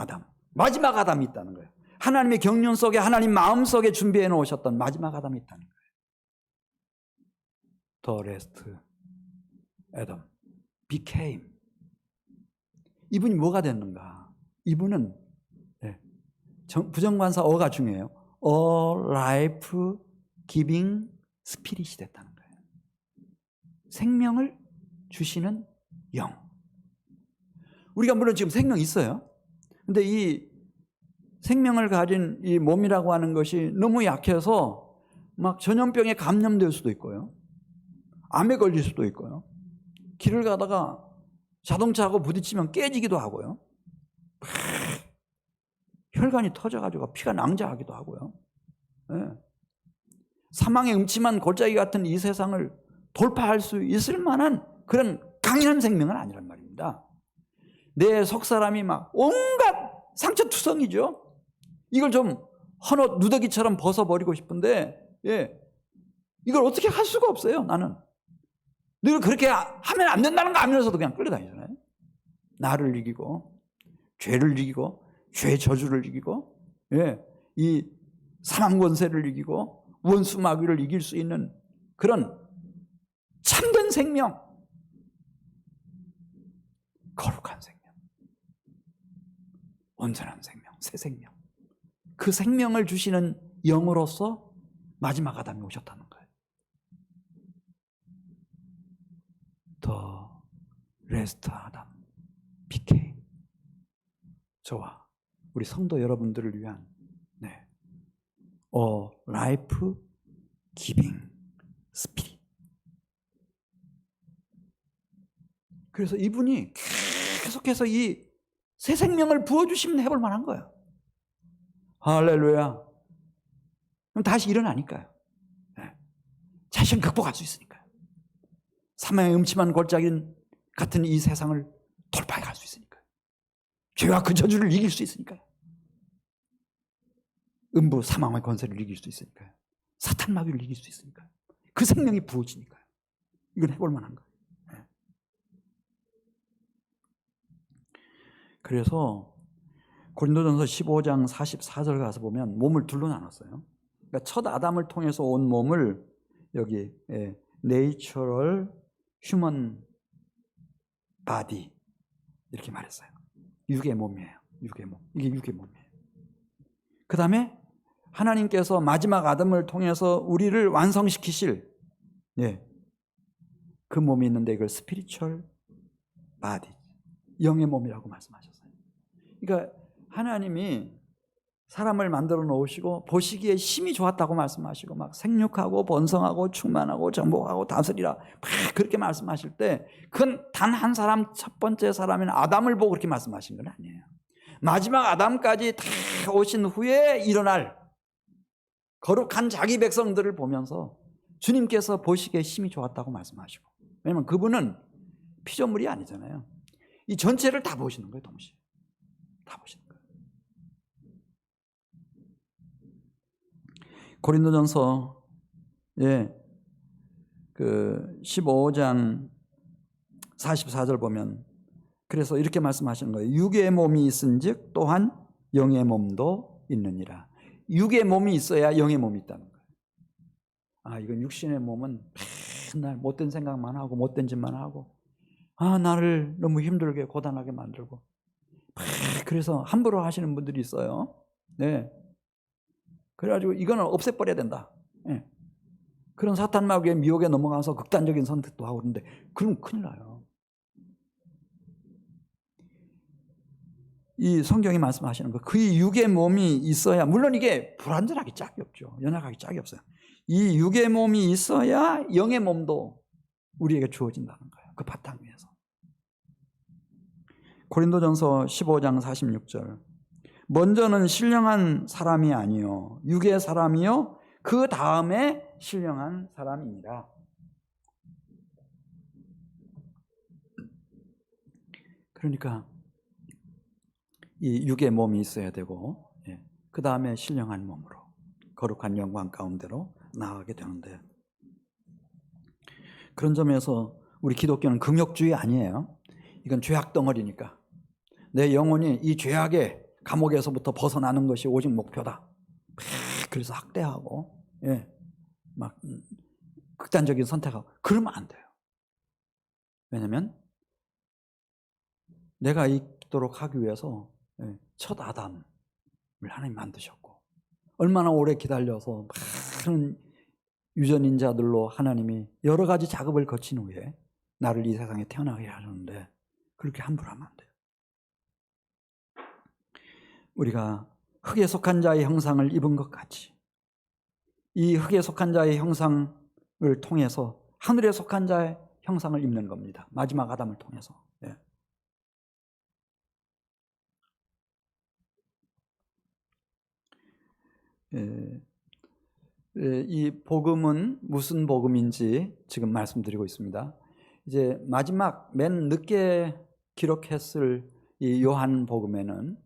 Adam, 마지막 아담이 있다는 거예요. 하나님의 경륜 속에 하나님 마음 속에 준비해 놓으셨던 마지막 아담이 있다는 거예요. The rest Adam became. 이분이 뭐가 됐는가? 이분은 부정관사 어가 중요해요. A life giving spirit이 됐다는 거예요. 생명을 주시는 영. 우리가 물론 지금 생명 있어요. 근데 이 생명을 가진 이 몸이라고 하는 것이 너무 약해서 막 전염병에 감염될 수도 있고요. 암에 걸릴 수도 있고요. 길을 가다가 자동차하고 부딪히면 깨지기도 하고요. 혈관이 터져가지고 피가 낭자하기도 하고요. 네. 사망의 음침한 골짜기 같은 이 세상을 돌파할 수 있을 만한 그런 강인한 생명은 아니란 말입니다. 내 속사람이 막 온갖 상처투성이죠. 이걸 좀 헌옷 누더기처럼 벗어버리고 싶은데 이걸 어떻게 할 수가 없어요. 나는 늘 그렇게 하면 안 된다는 거 알면서도 그냥 끌려다니잖아요. 나를 이기고 죄를 이기고 죄의 저주를 이기고 이 사망 권세를 이기고 원수 마귀를 이길 수 있는 그런 참된 생명, 거룩한 생명, 온전한 생명, 새 생명, 그 생명을 주시는 영으로서 마지막 아담이 오셨다는 거예요. 더 레스트 아담 BK, 저와 우리 성도 여러분들을 위한 라이프 기빙 스피릿. 그래서 이분이 계속해서 이 새 생명을 부어주시면 해볼 만한 거예요. 할렐루야. 그럼 다시 일어나니까요. 자신 극복할 수 있으니까요. 사망의 음침한 골짜기 같은 이 세상을 돌파해 갈 수 있으니까요. 죄와 그 저주를 이길 수 있으니까요. 음부 사망의 권세를 이길 수 있으니까요. 사탄 마귀를 이길 수 있으니까요. 그 생명이 부어지니까요. 이건 해볼 만한 거예요. 그래서 고린도전서 15장 44절 가서 보면 몸을 둘로 나눴어요. 그러니까 첫 아담을 통해서 온 몸을 여기 Natural Human Body 이렇게 말했어요. 육의 몸이에요. 육의 몸. 이게 육의 몸이에요. 그 다음에 하나님께서 마지막 아담을 통해서 우리를 완성시키실 그 몸이 있는데 이걸 스피리추얼 바디, 영의 몸이라고 말씀하셨어요. 그러니까 하나님이 사람을 만들어 놓으시고 보시기에 힘이 좋았다고 말씀하시고 막 생육하고 번성하고 충만하고 정복하고 다스리라 그렇게 말씀하실 때 그건 단 한 사람, 첫 번째 사람인 아담을 보고 그렇게 말씀하신 건 아니에요. 마지막 아담까지 다 오신 후에 일어날 거룩한 자기 백성들을 보면서 주님께서 보시기에 힘이 좋았다고 말씀하시고, 왜냐하면 그분은 피조물이 아니잖아요. 이 전체를 다 보시는 거예요. 동시에 다 보시는 거예요. 고린도전서 15장 44절 보면 그래서 이렇게 말씀하시는 거예요. 육의 몸이 있은즉 또한 영의 몸도 있느니라. 육의 몸이 있어야 영의 몸이 있다는 거예요. 이건 육신의 몸은 맨날 못된 생각만 하고 못된 짓만 하고 나를 너무 힘들게 고단하게 만들고 그래서 함부로 하시는 분들이 있어요. 그래가지고 이거는 없애버려야 된다. 그런 사탄 마귀의 미혹에 넘어가서 극단적인 선택도 하고 그러는데 그럼 큰일 나요. 이 성경이 말씀하시는 거, 그 육의 몸이 있어야, 물론 이게 불완전하기 짝이 없죠. 연약하기 짝이 없어요. 이 육의 몸이 있어야 영의 몸도 우리에게 주어진다는 거예요. 그 바탕 위에서. 고린도전서 15장 46절. 먼저는 신령한 사람이 아니요 육의 사람이요 그 다음에 신령한 사람이니라. 그러니까 이 육의 몸이 있어야 되고 그 다음에 신령한 몸으로 거룩한 영광 가운데로 나아가게 되는데, 그런 점에서 우리 기독교는 긍욕주의 아니에요. 이건 죄악 덩어리니까 내 영혼이 이 죄악의 감옥에서부터 벗어나는 것이 오직 목표다. 그래서 학대하고 막 극단적인 선택하고 그러면 안 돼요. 왜냐하면 내가 있도록 하기 위해서 첫 아담을 하나님 만드셨고 얼마나 오래 기다려서 많은 유전인자들로 하나님이 여러 가지 작업을 거친 후에 나를 이 세상에 태어나게 하셨는데 그렇게 함부로 하면 안 돼요. 우리가 흙에 속한 자의 형상을 입은 것 같이 이 흙에 속한 자의 형상을 통해서 하늘에 속한 자의 형상을 입는 겁니다. 마지막 아담을 통해서. 예. 예. 이 복음은 무슨 복음인지 지금 말씀드리고 있습니다. 이제 마지막 맨 늦게 기록했을 이 요한 복음에는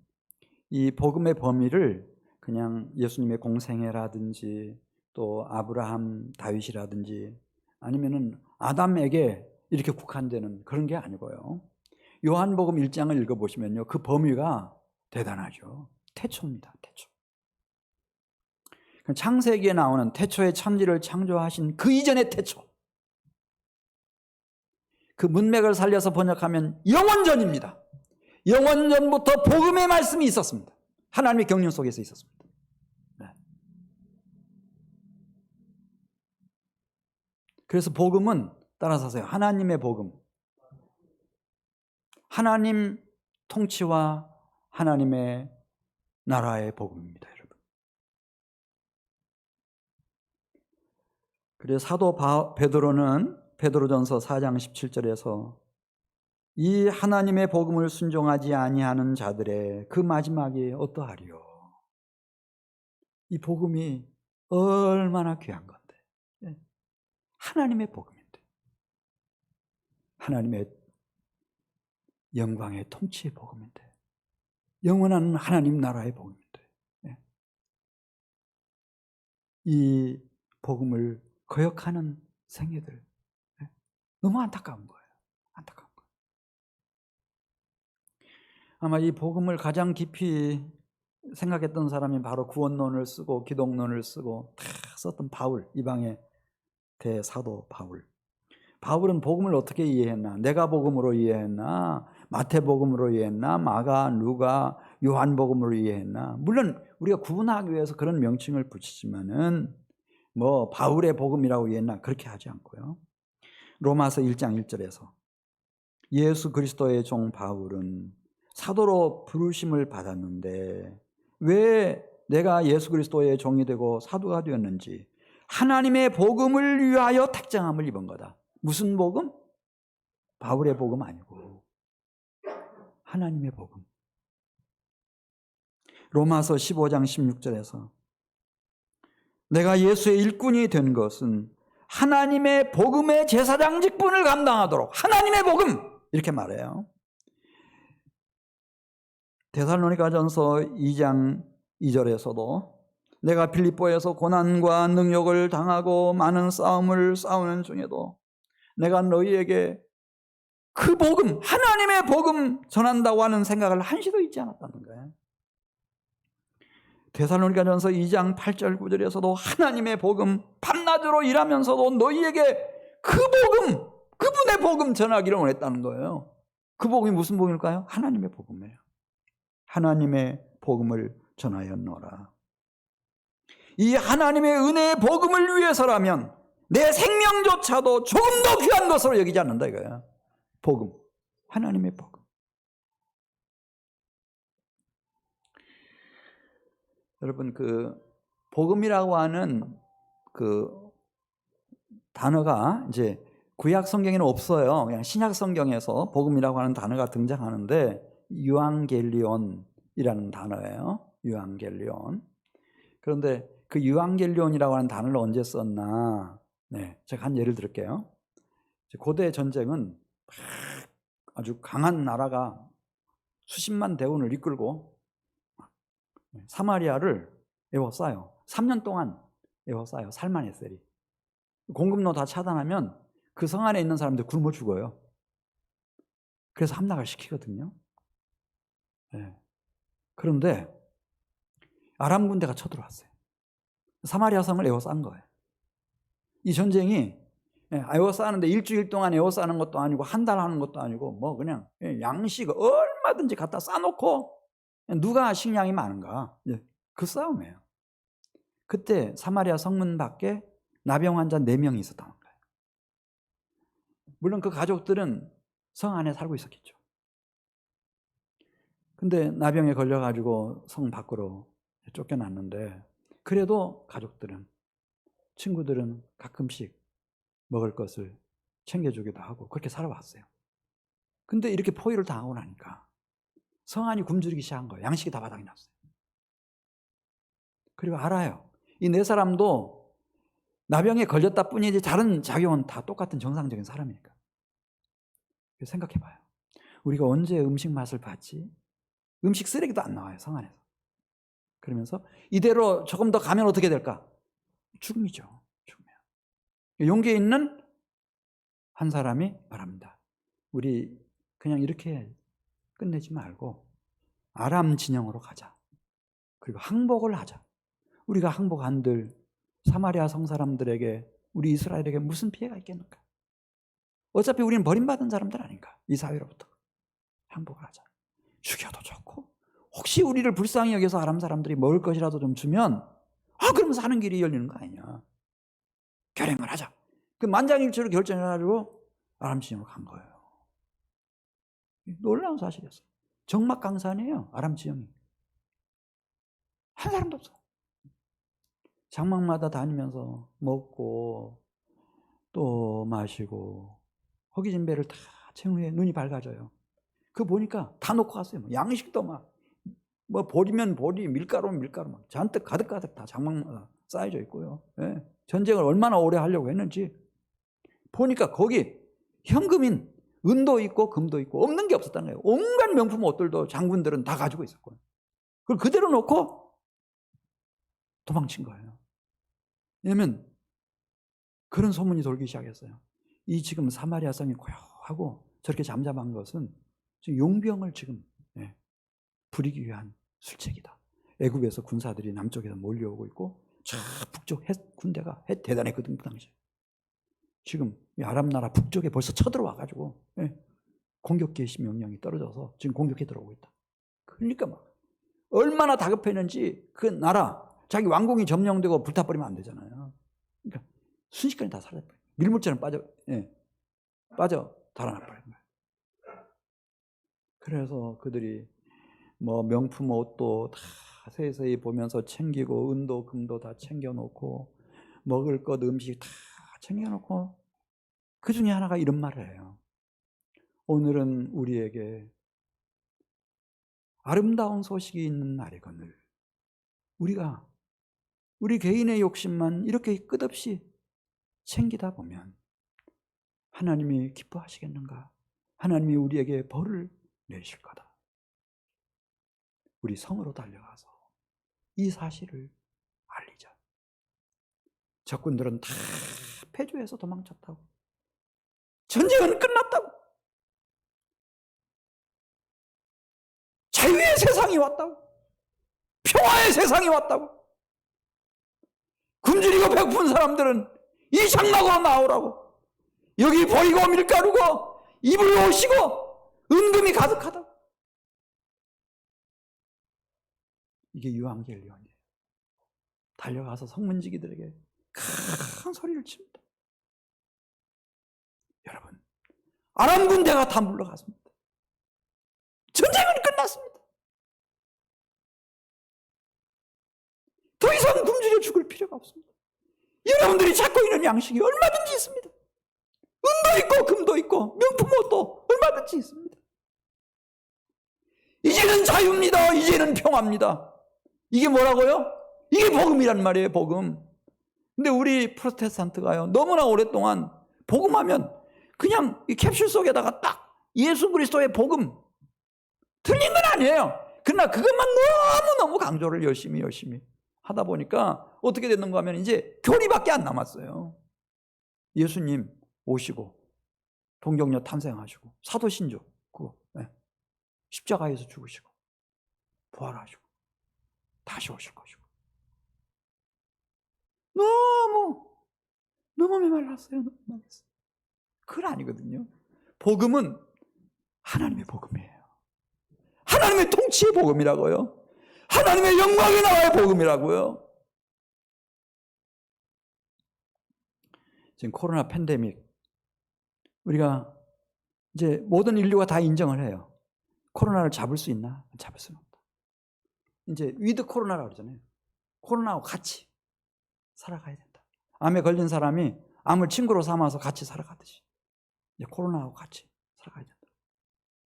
이 복음의 범위를 그냥 예수님의 공생애라든지 또 아브라함, 다윗이라든지 아니면은 아담에게 이렇게 국한되는 그런 게 아니고요. 요한복음 1장을 읽어보시면요, 그 범위가 대단하죠. 태초입니다. 태초. 창세기에 나오는 태초에 천지를 창조하신 그 이전의 태초. 그 문맥을 살려서 번역하면 영원전입니다. 영원전부터 복음의 말씀이 있었습니다. 하나님의 경륜 속에서 있었습니다. 네. 그래서 복음은 따라서 하세요. 하나님의 복음. 하나님 통치와 하나님의 나라의 복음입니다, 여러분. 그래서 사도 베드로는 베드로전서 4장 17절에서 이 하나님의 복음을 순종하지 아니하는 자들의 그 마지막이 어떠하리요? 이 복음이 얼마나 귀한 건데. 하나님의 복음인데. 하나님의 영광의 통치의 복음인데. 영원한 하나님 나라의 복음인데. 이 복음을 거역하는 생애들. 너무 안타까운 거예요. 안타까운 거예요. 아마 이 복음을 가장 깊이 생각했던 사람이 바로 구원론을 쓰고 기독론을 쓰고 다 썼던 바울, 이방의 대사도 바울. 바울은 복음을 어떻게 이해했나? 내가 복음으로 이해했나? 마태복음으로 이해했나? 마가, 누가, 요한복음으로 이해했나? 물론 우리가 구분하기 위해서 그런 명칭을 붙이지만은 뭐 바울의 복음이라고 이해했나? 그렇게 하지 않고요. 로마서 1장 1절에서 예수 그리스도의 종 바울은 사도로 부르심을 받았는데 왜 내가 예수 그리스도의 종이 되고 사도가 되었는지 하나님의 복음을 위하여 택정함을 입은 거다. 무슨 복음? 바울의 복음 아니고 하나님의 복음. 로마서 15장 16절에서 내가 예수의 일꾼이 된 것은 하나님의 복음의 제사장 직분을 감당하도록 하나님의 복음 이렇게 말해요. 데살로니가전서 2장 2절에서도 내가 빌립보에서 고난과 능욕을 당하고 많은 싸움을 싸우는 중에도 내가 너희에게 그 복음, 하나님의 복음 전한다고 하는 생각을 한시도 잊지 않았다는 거예요. 데살로니가전서 2장 8절 9절에서도 하나님의 복음 밤낮으로 일하면서도 너희에게 그 복음, 그분의 복음 전하기를 원했다는 거예요. 그 복음이 무슨 복음일까요? 하나님의 복음이에요. 하나님의 복음을 전하였노라. 이 하나님의 은혜의 복음을 위해서라면 내 생명조차도 조금 더 귀한 것으로 여기지 않는다 이거예요. 복음, 하나님의 복음. 여러분 그 복음이라고 하는 그 단어가 이제 구약 성경에는 없어요. 그냥 신약 성경에서 복음이라고 하는 단어가 등장하는데 유앙겔리온이라는 단어예요. 유앙겔리온. 그런데 그 유앙겔리온이라고 하는 단어를 언제 썼나? 네, 제가 한 예를 들을게요. 고대 전쟁은 아주 강한 나라가 수십만 대군을 이끌고 사마리아를 에워싸요. 3년 동안 에워싸요. 살만에셀이. 공급로 다 차단하면 그 성 안에 있는 사람들 굶어 죽어요. 그래서 함락을 시키거든요. 네. 그런데 아람 군대가 쳐들어왔어요. 사마리아 성을 에워싼 거예요. 이 전쟁이 에워싸는데 일주일 동안 에워싸는 것도 아니고 한 달 하는 것도 아니고 뭐 그냥 양식 얼마든지 갖다 싸놓고 누가 식량이 많은가 그 싸움이에요. 그때 사마리아 성문 밖에 나병 환자 4명이 있었다는 거예요. 물론 그 가족들은 성 안에 살고 있었겠죠. 근데 나병에 걸려가지고 성 밖으로 쫓겨났는데 그래도 가족들은, 친구들은 가끔씩 먹을 것을 챙겨주기도 하고 그렇게 살아왔어요. 근데 이렇게 포위를 당하고 나니까 성안이 굶주리기 시작한 거예요. 양식이 다 바닥이 났어요. 그리고 알아요. 이 네 사람도 나병에 걸렸다 뿐이지 다른 작용은 다 똑같은 정상적인 사람이니까. 생각해봐요. 우리가 언제 음식 맛을 봤지? 음식 쓰레기도 안 나와요, 성안에서. 그러면서 이대로 조금 더 가면 어떻게 될까? 죽음이죠. 죽으면. 용기에 있는 한 사람이 말합니다. 우리 그냥 이렇게 끝내지 말고 아람 진영으로 가자. 그리고 항복을 하자. 우리가 항복 한들 사마리아 성사람들에게, 우리 이스라엘에게 무슨 피해가 있겠는가? 어차피 우리는 버림받은 사람들 아닌가? 이 사회로부터. 항복을 하자. 죽여도 좋고 혹시 우리를 불쌍히 여겨서 아람 사람들이 먹을 것이라도 좀 주면 그러면 사는 길이 열리는 거 아니냐. 결행을 하자. 그 만장일치로 결정해가지고 아람 진영으로 간 거예요. 놀라운 사실이었어요. 정막강산이에요. 아람 지형이. 한 사람도 없어. 장막마다 다니면서 먹고 또 마시고 허기진 배를 다 채운 후에 눈이 밝아져요. 그거 보니까 다 놓고 갔어요. 양식도 뭐 보리면 보리, 밀가루면 밀가루 막 잔뜩 가득가득 다 장막마다 쌓여져 있고요. 예. 전쟁을 얼마나 오래 하려고 했는지 보니까 거기 현금인 은도 있고 금도 있고 없는 게 없었다는 거예요. 온갖 명품 옷들도 장군들은 다 가지고 있었고요. 그걸 그대로 놓고 도망친 거예요. 왜냐하면 그런 소문이 돌기 시작했어요. 이 지금 사마리아 성이 고요하고 저렇게 잠잠한 것은 지금 용병을 지금 부리기 위한 술책이다. 애굽에서 군사들이 남쪽에서 몰려오고 있고 저 북쪽 군대가 대단했거든요. 그 당시에. 지금 아랍 나라 북쪽에 벌써 쳐들어와가지고 공격 개시 명령이 떨어져서 지금 공격해 들어오고 있다. 그러니까 막 얼마나 다급했는지 그 나라 자기 왕궁이 점령되고 불타버리면 안 되잖아요. 그러니까 순식간에 다 사라져버려요. 밀물처럼 빠져 달아나버린 거예요. 그래서 그들이 뭐 명품 옷도 다 세세히 보면서 챙기고 은도 금도 다 챙겨놓고 먹을 것 음식 다 챙겨놓고 그 중에 하나가 이런 말을 해요. 오늘은 우리에게 아름다운 소식이 있는 날이거늘 우리가 우리 개인의 욕심만 이렇게 끝없이 챙기다 보면 하나님이 기뻐하시겠는가? 하나님이 우리에게 벌을 내실 거다. 우리 성으로 달려가서 이 사실을 알리자. 적군들은 다 패주해서 도망쳤다고. 전쟁은 끝났다고. 자유의 세상이 왔다고. 평화의 세상이 왔다고. 굶주리고 배고픈 사람들은 이 장막으로 나오라고. 여기 보리고 밀가루고 입을 오시고 은금이 가득하다고. 이게 유앙겔리온이에요. 달려가서 성문지기들에게 큰 소리를 칩니다. 여러분, 아람 군대가 다 물러갔습니다. 전쟁은 끝났습니다. 더 이상 굶주려 죽을 필요가 없습니다. 여러분들이 찾고 있는 양식이 얼마든지 있습니다. 은도 있고 금도 있고 명품 옷도 얼마든지 있습니다. 이제는 자유입니다. 이제는 평화입니다. 이게 뭐라고요? 이게 복음이란 말이에요. 복음. 근데 우리 프로테스탄트가요 너무나 오랫동안 복음하면 그냥 이 캡슐 속에다가 딱 예수 그리스도의 복음 틀린 건 아니에요. 그러나 그것만 너무너무 강조를 열심히 하다 보니까 어떻게 됐는가 하면 이제 교리밖에 안 남았어요. 예수님 오시고 동정녀 탄생하시고 사도신조 그거 십자가에서 죽으시고 부활하시고 다시 오실 것이고 너무 메말랐어요. 너무 메말랐어요. 그건 아니거든요. 복음은 하나님의 복음이에요. 하나님의 통치의 복음이라고요. 하나님의 영광의 나라의 복음이라고요. 지금 코로나 팬데믹 우리가 이제 모든 인류가 다 인정을 해요. 코로나를 잡을 수 있나? 잡을 수는 없다. 이제 위드 코로나라고 그러잖아요. 코로나하고 같이 살아가야 된다. 암에 걸린 사람이 암을 친구로 삼아서 같이 살아가듯이 이제 코로나하고 같이 살아가야 된다.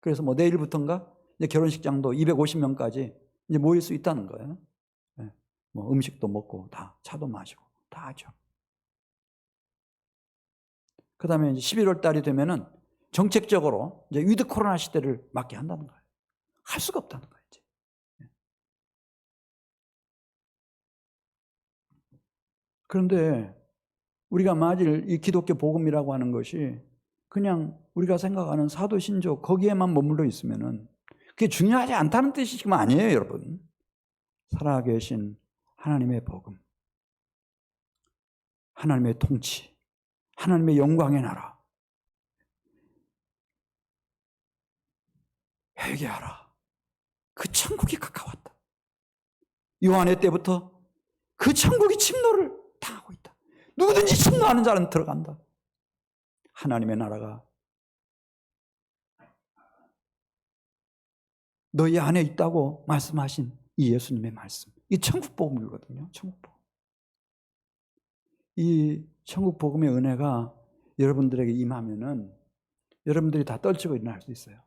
그래서 뭐 내일부터인가 이제 결혼식장도 250명까지 이제 모일 수 있다는 거예요. 네. 뭐 음식도 먹고 다 차도 마시고 다 하죠. 그 다음에 이제 11월 달이 되면은 정책적으로 이제 위드 코로나 시대를 맞게 한다는 거예요. 할 수가 없다는 거예요, 이제. 그런데 우리가 맞을 이 기독교 복음이라고 하는 것이 그냥 우리가 생각하는 사도신조 거기에만 머물러 있으면은 그게 중요하지 않다는 뜻이지만 아니에요, 여러분. 살아계신 하나님의 복음, 하나님의 통치, 하나님의 영광의 나라. 회개하라. 그 천국이 가까웠다. 요한의 때부터 그 천국이 침노를 당하고 있다. 누구든지 침노하는 자는 들어간다. 하나님의 나라가 너희 안에 있다고 말씀하신 이 예수님의 말씀. 이 천국 복음이거든요. 천국 복음. 이 천국 복음의 은혜가 여러분들에게 임하면은 여러분들이 다 떨치고 일어날 수 있어요.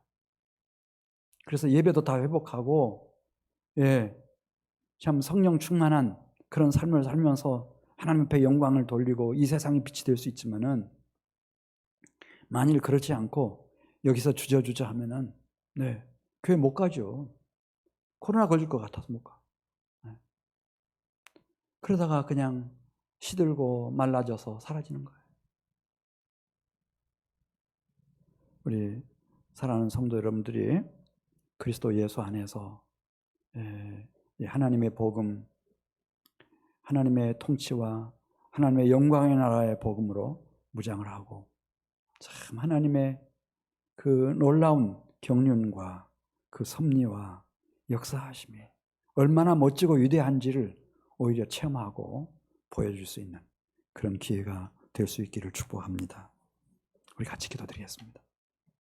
그래서 예배도 다 회복하고, 참 성령 충만한 그런 삶을 살면서 하나님 앞에 영광을 돌리고 이 세상의 빛이 될 수 있지만은 만일 그렇지 않고 여기서 주저주저 하면은 교회 못 가죠. 코로나 걸릴 것 같아서 못 가. 그러다가 그냥 시들고 말라져서 사라지는 거예요. 우리 사랑하는 성도 여러분들이 그리스도 예수 안에서 하나님의 복음, 하나님의 통치와 하나님의 영광의 나라의 복음으로 무장을 하고 참 하나님의 그 놀라운 경륜과 그 섭리와 역사하심이 얼마나 멋지고 위대한지를 오히려 체험하고 보여줄 수 있는 그런 기회가 될 수 있기를 축복합니다. 우리 같이 기도드리겠습니다.